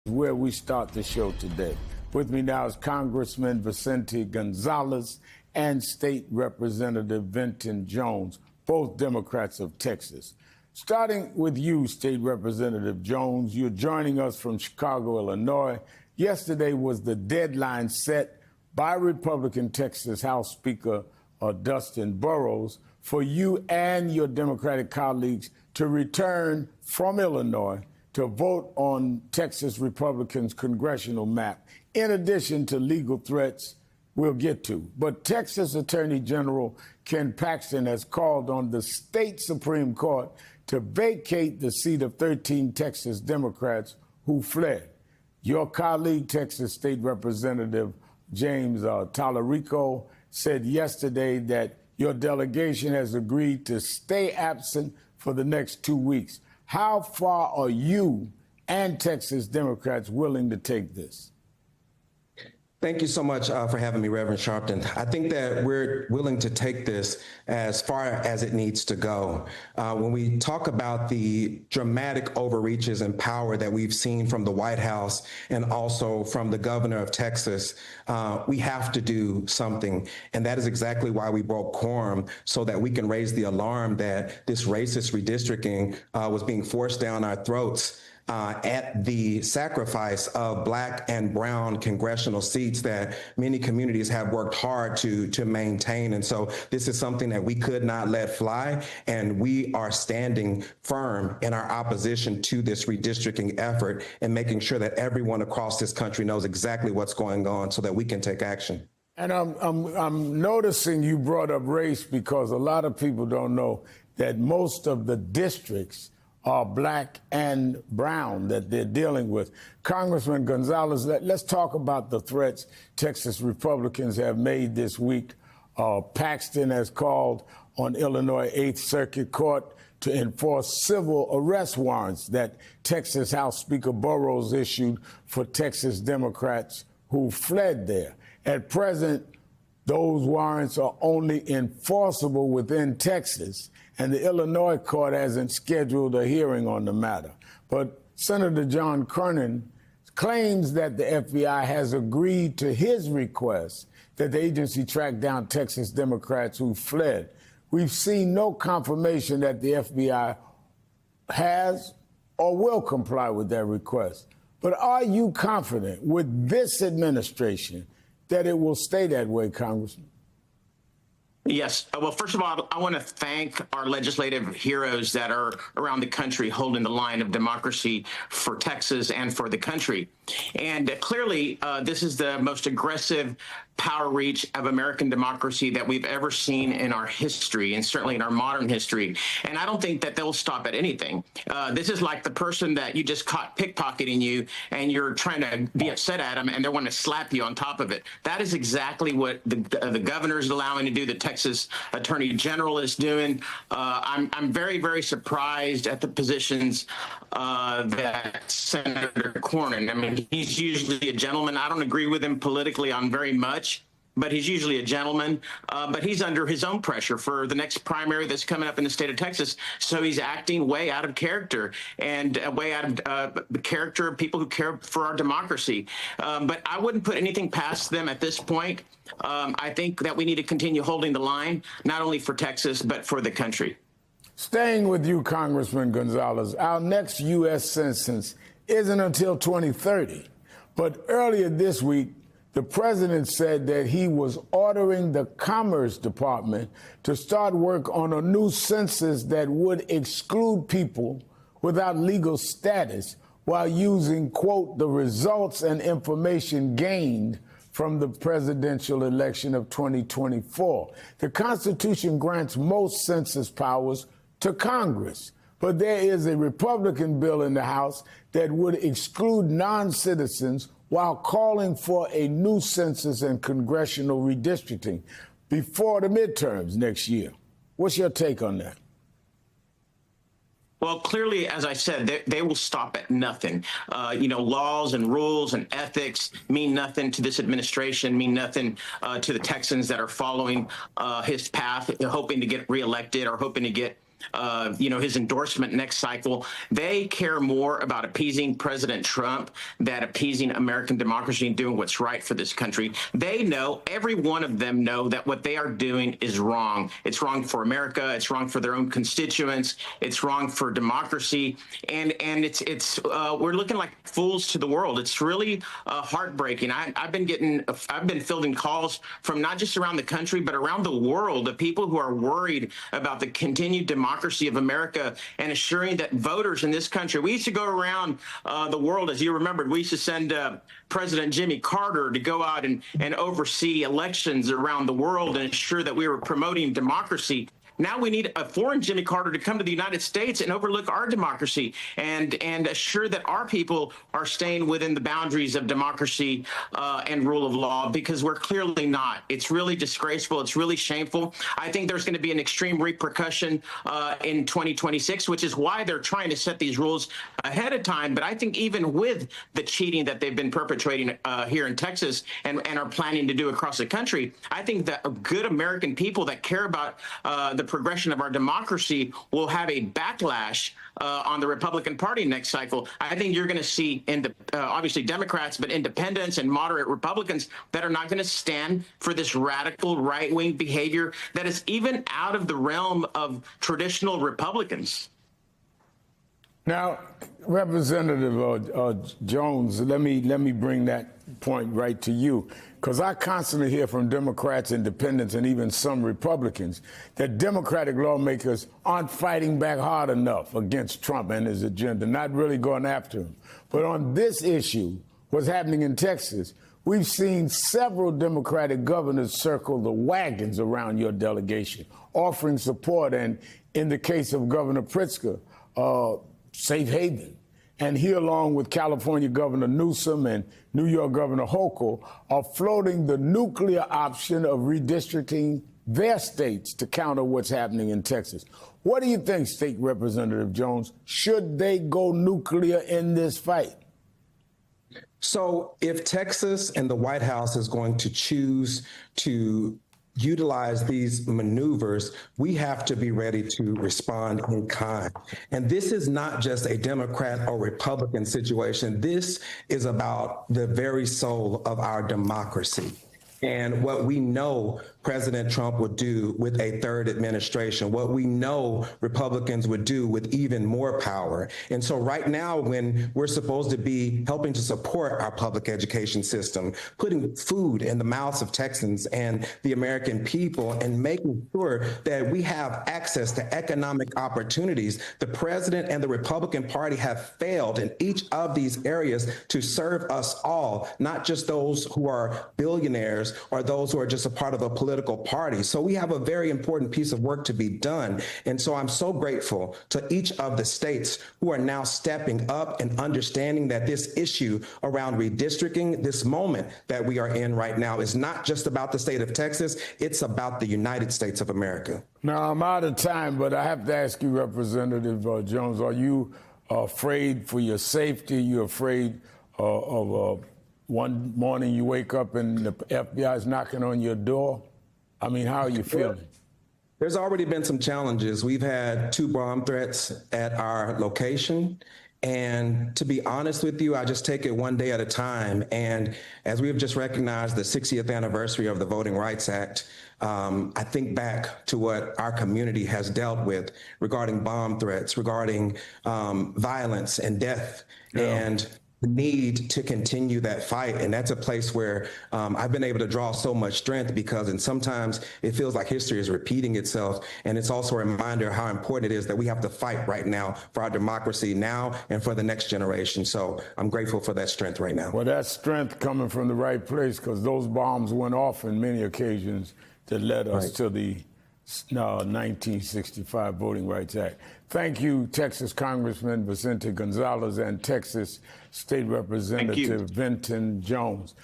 Where we start the show today. With me now is Congressman Vincente Gonzalez and State Representative Venton Jones, both Democrats of Texas. Starting with you, State Representative Jones, you're joining us from Chicago, Illinois. Yesterday was the deadline set by Republican Texas House Speaker Dustin Burrows for you and your Democratic colleagues to return from Illinois to vote on Texas Republicans' congressional map, in addition to legal threats we'll get to. But Texas Attorney General Ken Paxton has called on the state Supreme Court to vacate the seat of 13 Texas Democrats who fled. Your colleague, Texas State Representative James Tallarico, said yesterday that your delegation has agreed to stay absent for the next 2 weeks. How far are you and Texas Democrats willing to take this? Thank you so much for having me, Reverend Sharpton. I think that we're willing to take this as far as it needs to go. When we talk about the dramatic overreaches in power that we've seen from the White House and also from the governor of Texas, we have to do something. And that is exactly why we broke quorum, so that we can raise the alarm that this racist redistricting was being forced down our throats at the sacrifice of Black and brown congressional seats that many communities have worked hard to maintain. And so this is something that we could not let fly, and we are standing firm in our opposition to this redistricting effort and making sure that everyone across this country knows exactly what's going on so that we can take action. And I'm noticing you brought up race because a lot of people don't know that most of the districts are Black and brown that they're dealing with. Congressman Gonzalez, let's talk about the threats Texas Republicans have made this week. Paxton has called on Illinois 8th Circuit Court to enforce civil arrest warrants that Texas House Speaker Burrows issued for Texas Democrats who fled there. At present, those warrants are only enforceable within Texas, and the Illinois court hasn't scheduled a hearing on the matter. But Senator John Cornyn claims that the FBI has agreed to his request that the agency track down Texas Democrats who fled. We've seen no confirmation that the FBI has or will comply with that request. But are you confident with this administration that it will stay that way, Congressman? Yes. Well, first of all, I want to thank our legislative heroes that are around the country holding the line of democracy for Texas and for the country. And clearly, this is the most aggressive power reach of American democracy that we've ever seen in our history, and certainly in our modern history. And I don't think that they'll stop at anything. This is like the person that you just caught pickpocketing you, and you're trying to be upset at them, and they want to slap you on top of it. That is exactly what the governor is allowing to do. The Texas Attorney General is doing. I'm very, very surprised at the positions that Senator Cornyn. I mean, he's usually a gentleman. I don't agree with him politically on very much, but he's usually a gentleman. But he's under his own pressure for the next primary that's coming up in the state of Texas. So he's acting way out of character and way out of the character of people who care for our democracy. But I wouldn't put anything past them at this point. I think that we need to continue holding the line, not only for Texas, but for the country. Staying with you, Congressman Gonzalez, our next U.S. census isn't until 2030. But earlier this week, the president said that he was ordering the Commerce Department to start work on a new census that would exclude people without legal status while using, quote, the results and information gained from the presidential election of 2024. The Constitution grants most census powers to Congress, but there is a Republican bill in the House that would exclude non-citizens while calling for a new census and congressional redistricting before the midterms next year. What's your take on that? Well, clearly, as I said, they will stop at nothing. Laws and rules and ethics mean nothing to this administration, mean nothing to the Texans that are following his path, hoping to get reelected or hoping to get his endorsement next cycle. They care more about appeasing President Trump than appeasing American democracy and doing what's right for this country. They know, every one of them know, that what they are doing is wrong. It's wrong for America. It's wrong for their own constituents. It's wrong for democracy. And we're looking like fools to the world. It's really heartbreaking. I've been fielding calls from not just around the country, but around the world, of people who are worried about the continued democracy of America and assuring that voters in this country. We used to go around the world, as you remembered. We used to send President Jimmy Carter to go out and oversee elections around the world and ensure that we were promoting democracy. Now we need a foreign Jimmy Carter to come to the United States and overlook our democracy and assure that our people are staying within the boundaries of democracy and rule of law, because we're clearly not. It's really disgraceful. It's really shameful. I think there's going to be an extreme repercussion in 2026, which is why they're trying to set these rules ahead of time. But I think even with the cheating that they've been perpetrating here in Texas and are planning to do across the country, I think that good American people that care about the progression of our democracy will have a backlash on the Republican Party next cycle. I think you're going to see, obviously Democrats, but independents and moderate Republicans that are not going to stand for this radical right-wing behavior that is even out of the realm of traditional Republicans. Now, Representative Jones, let me bring that point right to you, because I constantly hear from Democrats, independents, and even some Republicans that Democratic lawmakers aren't fighting back hard enough against Trump and his agenda, not really going after him. But on this issue, what's happening in Texas, we've seen several Democratic governors circle the wagons around your delegation, offering support, and in the case of Governor Pritzker, safe haven. And he, along with California Governor Newsom and New York Governor Hochul, are floating the nuclear option of redistricting their states to counter what's happening in Texas. What do you think, State Representative Jones? Should they go nuclear in this fight? So if Texas and the White House is going to choose to utilize these maneuvers, we have to be ready to respond in kind. And this is not just a Democrat or Republican situation. This is about the very soul of our democracy and what we know President Trump would do with a third administration, what we know Republicans would do with even more power. And so right now, when we're supposed to be helping to support our public education system, putting food in the mouths of Texans and the American people and making sure that we have access to economic opportunities, the president and the Republican Party have failed in each of these areas to serve us all, not just those who are billionaires or those who are just a part of a political party. So we have a very important piece of work to be done. And so I'm so grateful to each of the states who are now stepping up and understanding that this issue around redistricting, this moment that we are in right now, is not just about the state of Texas, it's about the United States of America. Now, I'm out of time, but I have to ask you, Representative Jones, are you afraid for your safety? You're afraid of one morning you wake up and the FBI is knocking on your door? I mean, how are you feeling? There's already been some challenges. We've had 2 bomb threats at our location. And to be honest with you, I just take it one day at a time. And as we have just recognized the 60th anniversary of the Voting Rights Act, I think back to what our community has dealt with regarding bomb threats, regarding violence and death, and the need to continue that fight. And that's a place where I've been able to draw so much strength, because and sometimes it feels like history is repeating itself. And it's also a reminder how important it is that we have to fight right now for our democracy now and for the next generation. So I'm grateful for that strength right now. Well, that strength coming from the right place, because those bombs went off in many occasions that led us to the 1965 Voting Rights Act. Thank you, Texas Congressman Vincente Gonzalez and Texas State Representative Venton Jones.